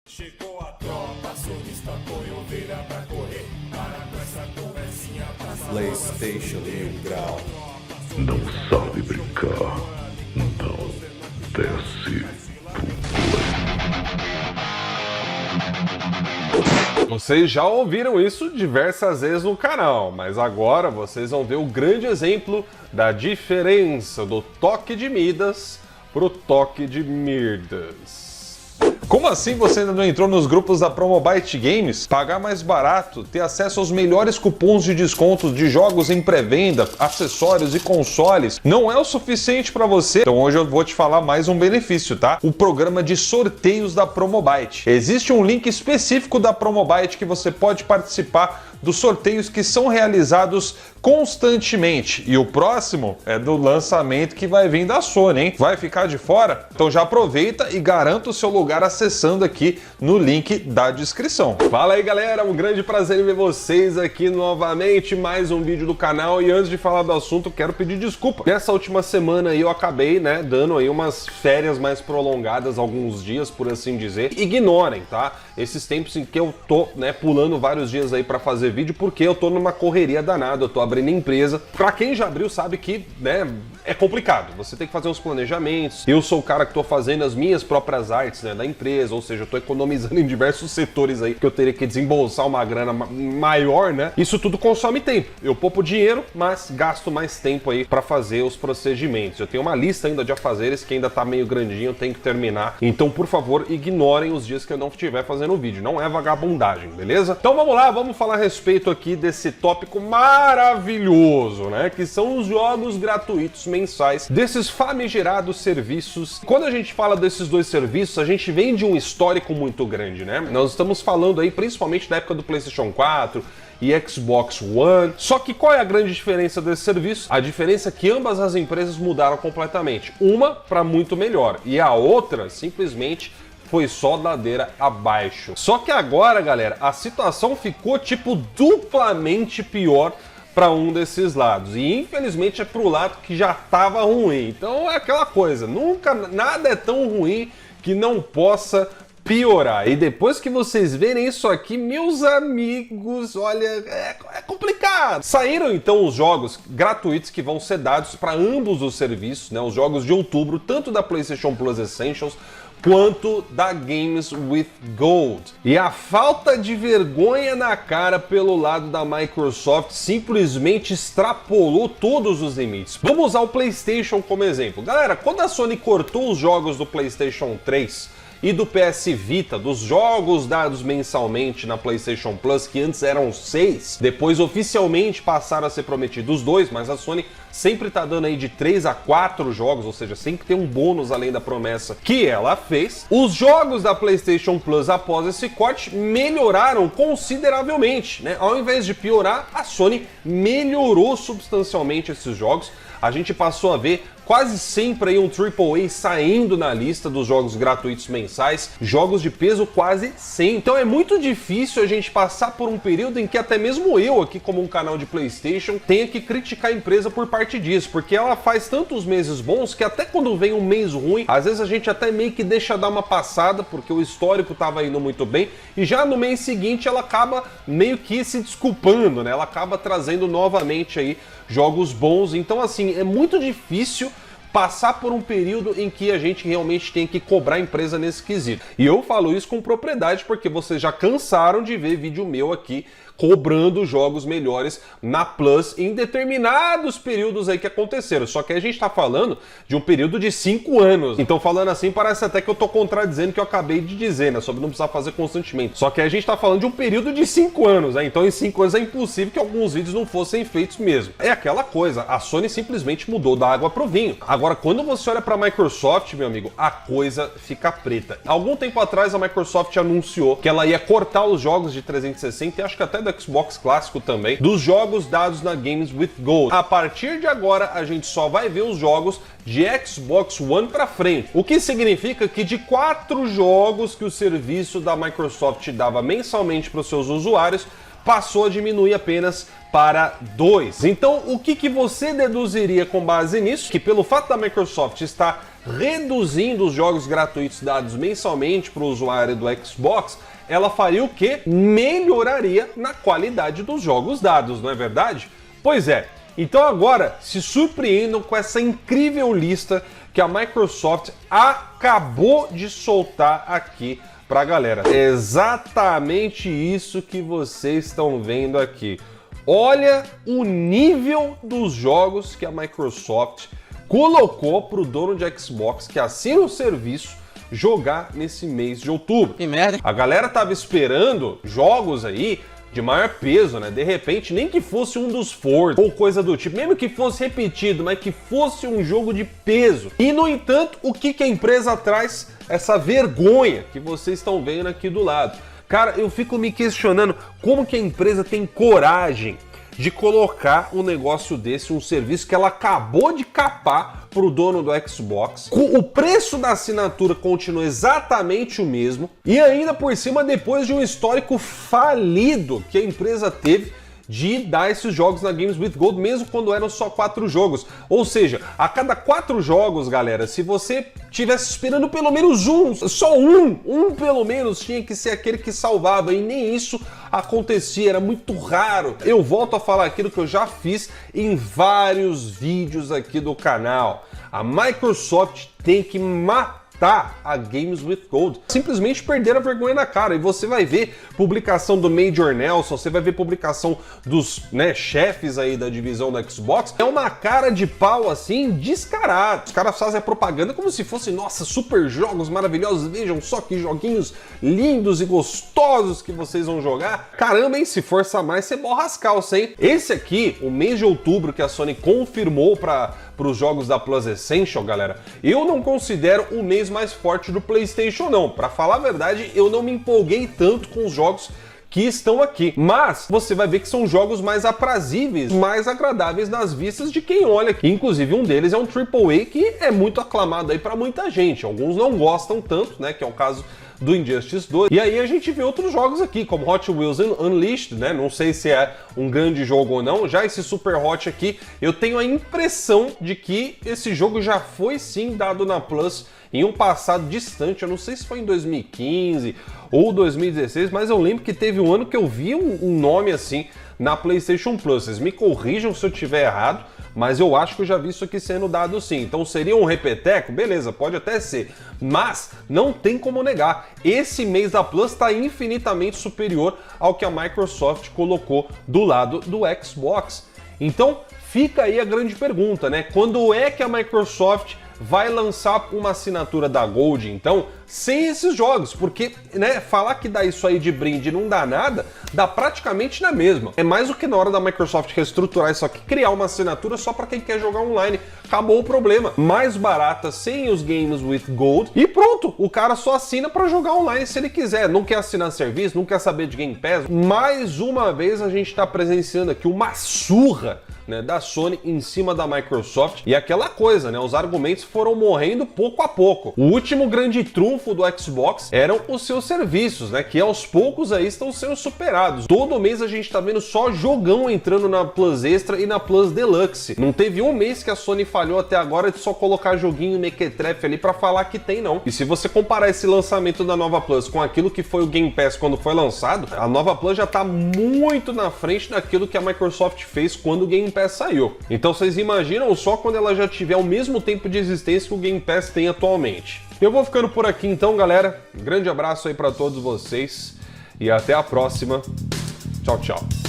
Chegou a tropa, sonista põe ovelha pra correr. Para com essa conversinha pra PlayStation e o grau. Não sabe brincar, então desce pro play. Vocês já ouviram isso diversas vezes no canal, mas agora vocês vão ver o grande exemplo da diferença do toque de Midas pro toque de Mirdas. Como assim você ainda não entrou nos grupos da Promobit Games? Pagar mais barato, ter acesso aos melhores cupons de desconto de jogos em pré-venda, acessórios e consoles não é o suficiente para você? Então hoje eu vou te falar mais um benefício, tá? O programa de sorteios da Promobit. Existe um link específico da Promobit que você pode participar dos sorteios que são realizados constantemente. E o próximo é do lançamento que vai vir da Sony, hein? Vai ficar de fora? Então já aproveita e garanta o seu lugar acessando aqui no link da descrição. Fala aí, galera, um grande prazer em ver vocês aqui novamente, mais um vídeo do canal. E antes de falar do assunto, quero pedir desculpa. Nessa última semana aí eu acabei, dando aí umas férias mais prolongadas, alguns dias, por assim dizer. Ignorem, tá? Esses tempos em que eu tô, pulando vários dias aí pra fazer vídeo, porque eu tô numa correria danada, eu tô abrindo empresa. Pra quem já abriu sabe que, é complicado. Você tem que fazer uns planejamentos. Eu sou o cara que tô fazendo as minhas próprias artes, da empresa, ou seja, eu tô economizando em diversos setores aí que eu teria que desembolsar uma grana maior, Isso tudo consome tempo. Eu poupo dinheiro, mas gasto mais tempo aí pra fazer os procedimentos. Eu tenho uma lista ainda de afazeres que ainda tá meio grandinho, eu tenho que terminar. Então, por favor, ignorem os dias que eu não estiver fazendo o vídeo. Não é vagabundagem, beleza? Então vamos lá, vamos falar a respeito aqui desse tópico maravilhoso, Que são os jogos gratuitos mensais desses famigerados serviços. Quando a gente fala desses dois serviços, a gente vem de um histórico muito grande, Nós estamos falando aí principalmente da época do PlayStation 4 e Xbox One. Só que qual é a grande diferença desse serviço? A diferença é que ambas as empresas mudaram completamente. Uma para muito melhor e a outra simplesmente foi só ladeira abaixo. Só que agora, galera, a situação ficou duplamente pior para um desses lados. E infelizmente é pro lado que já tava ruim. Então é aquela coisa, nada é tão ruim que não possa piorar. E depois que vocês verem isso aqui, meus amigos, olha, é complicado. Saíram então os jogos gratuitos que vão ser dados para ambos os serviços, os jogos de outubro, tanto da PlayStation Plus Essentials quanto da Games with Gold. E a falta de vergonha na cara pelo lado da Microsoft simplesmente extrapolou todos os limites. Vamos usar o PlayStation como exemplo. Galera, quando a Sony cortou os jogos do PlayStation 3 e do PS Vita, dos jogos dados mensalmente na PlayStation Plus, que antes eram 6, depois oficialmente passaram a ser prometidos 2, mas a Sony sempre tá dando aí de 3 a 4 jogos, ou seja, sempre tem um bônus além da promessa que ela fez. Os jogos da PlayStation Plus após esse corte melhoraram consideravelmente, Ao invés de piorar, a Sony melhorou substancialmente esses jogos. A gente passou a ver quase sempre aí um AAA saindo na lista dos jogos gratuitos mensais, jogos de peso quase 100. Então é muito difícil a gente passar por um período em que até mesmo eu aqui como um canal de PlayStation tenha que criticar a empresa por parte disso, porque ela faz tantos meses bons que até quando vem um mês ruim, às vezes a gente até meio que deixa dar uma passada, porque o histórico estava indo muito bem, e já no mês seguinte ela acaba meio que se desculpando, Ela acaba trazendo novamente aí jogos bons. Então assim, é muito difícil passar por um período em que a gente realmente tem que cobrar a empresa nesse quesito. E eu falo isso com propriedade porque vocês já cansaram de ver vídeo meu aqui cobrando jogos melhores na Plus em determinados períodos aí que aconteceram. Só que a gente tá falando de um período de 5 anos. Então falando assim, parece até que eu tô contradizendo o que eu acabei de dizer, sobre não precisar fazer constantemente. Só que a gente tá falando de um período de 5 anos, Então em 5 anos é impossível que alguns vídeos não fossem feitos mesmo. É aquela coisa, a Sony simplesmente mudou da água pro vinho. Agora, quando você olha pra Microsoft, meu amigo, a coisa fica preta. Algum tempo atrás a Microsoft anunciou que ela ia cortar os jogos de 360 e acho que até do Xbox clássico também, dos jogos dados na Games with Gold. A partir de agora, a gente só vai ver os jogos de Xbox One pra frente. O que significa que de 4 jogos que o serviço da Microsoft dava mensalmente para os seus usuários, passou a diminuir apenas para 2. Então, o que você deduziria com base nisso? Que pelo fato da Microsoft estar reduzindo os jogos gratuitos dados mensalmente para o usuário do Xbox, ela faria o quê? Melhoraria na qualidade dos jogos dados, não é verdade? Pois é. Então agora se surpreendam com essa incrível lista que a Microsoft acabou de soltar aqui pra galera. É exatamente isso que vocês estão vendo aqui. Olha o nível dos jogos que a Microsoft colocou pro dono de Xbox que assina o serviço jogar nesse mês de outubro. Que merda. A galera tava esperando jogos aí de maior peso, né? De repente, nem que fosse um dos Forza ou coisa do tipo, mesmo que fosse repetido, mas que fosse um jogo de peso. E, no entanto, o que a empresa traz? Essa vergonha que vocês estão vendo aqui do lado. Cara, eu fico me questionando como que a empresa tem coragem de colocar um negócio desse, um serviço que ela acabou de capar pro dono do Xbox. O preço da assinatura continua exatamente o mesmo e ainda por cima depois de um histórico falido que a empresa teve de dar esses jogos na Games with Gold, mesmo quando eram só 4 jogos. Ou seja, a cada 4 jogos, galera, se você tivesse esperando pelo menos um, só um pelo menos tinha que ser aquele que salvava, e nem isso acontecia, era muito raro. Eu volto a falar aquilo que eu já fiz em vários vídeos aqui do canal. A Microsoft tem que matar a Games with Gold. Simplesmente perder a vergonha na cara. E você vai ver publicação do Major Nelson, você vai ver publicação dos chefes aí da divisão da Xbox. É uma cara de pau assim, descarada. Os caras fazem a propaganda como se fosse, nossa, super jogos maravilhosos. Vejam só que joguinhos lindos e gostosos que vocês vão jogar. Caramba, hein? Se forçar mais, você borra as calças, hein? Esse aqui, o mês de outubro que a Sony confirmou para os jogos da Plus Essential, galera, eu não considero o mês mais forte do PlayStation, não. Pra falar a verdade, eu não me empolguei tanto com os jogos que estão aqui. Mas você vai ver que são jogos mais aprazíveis, mais agradáveis nas vistas de quem olha aqui. Inclusive um deles é um AAA que é muito aclamado aí pra muita gente. Alguns não gostam tanto, né, que é o caso do Injustice 2. E aí a gente vê outros jogos aqui, como Hot Wheels Unleashed, né? Não sei se é um grande jogo ou não. Já esse Super Hot aqui, eu tenho a impressão de que esse jogo já foi sim dado na Plus em um passado distante. Eu não sei se foi em 2015 ou 2016, mas eu lembro que teve um ano que eu vi um nome assim na PlayStation Plus. Vocês me corrijam se eu estiver errado, mas eu acho que eu já vi isso aqui sendo dado sim. Então seria um repeteco? Beleza, pode até ser. Mas não tem como negar. Esse mês da Plus está infinitamente superior ao que a Microsoft colocou do lado do Xbox. Então fica aí a grande pergunta, né? Quando é que a Microsoft vai lançar uma assinatura da Gold, então, sem esses jogos? Porque, né, falar que dá isso aí de brinde e não dá nada, dá praticamente na mesma. É mais do que na hora da Microsoft reestruturar isso aqui, criar uma assinatura só para quem quer jogar online. Acabou o problema. Mais barata, sem os Games with Gold, e pronto, o cara só assina para jogar online se ele quiser. Não quer assinar serviço, não quer saber de Game Pass. Mais uma vez a gente está presenciando aqui uma surra, né, da Sony em cima da Microsoft, e aquela coisa, né, os argumentos foram morrendo pouco a pouco. O último grande trunfo do Xbox eram os seus serviços, né, que aos poucos aí estão sendo superados. Todo mês a gente tá vendo só jogão entrando na Plus Extra e na Plus Deluxe. Não teve um mês que a Sony falhou até agora de só colocar joguinho mequetrefe ali pra falar que tem, não. E se você comparar esse lançamento da nova Plus com aquilo que foi o Game Pass quando foi lançado, a nova Plus já tá muito na frente daquilo que a Microsoft fez quando o Game Pass saiu. Então vocês imaginam só quando ela já tiver o mesmo tempo de existência que o Game Pass tem atualmente. Eu vou ficando por aqui então, galera. Um grande abraço aí pra todos vocês e até a próxima. Tchau, tchau.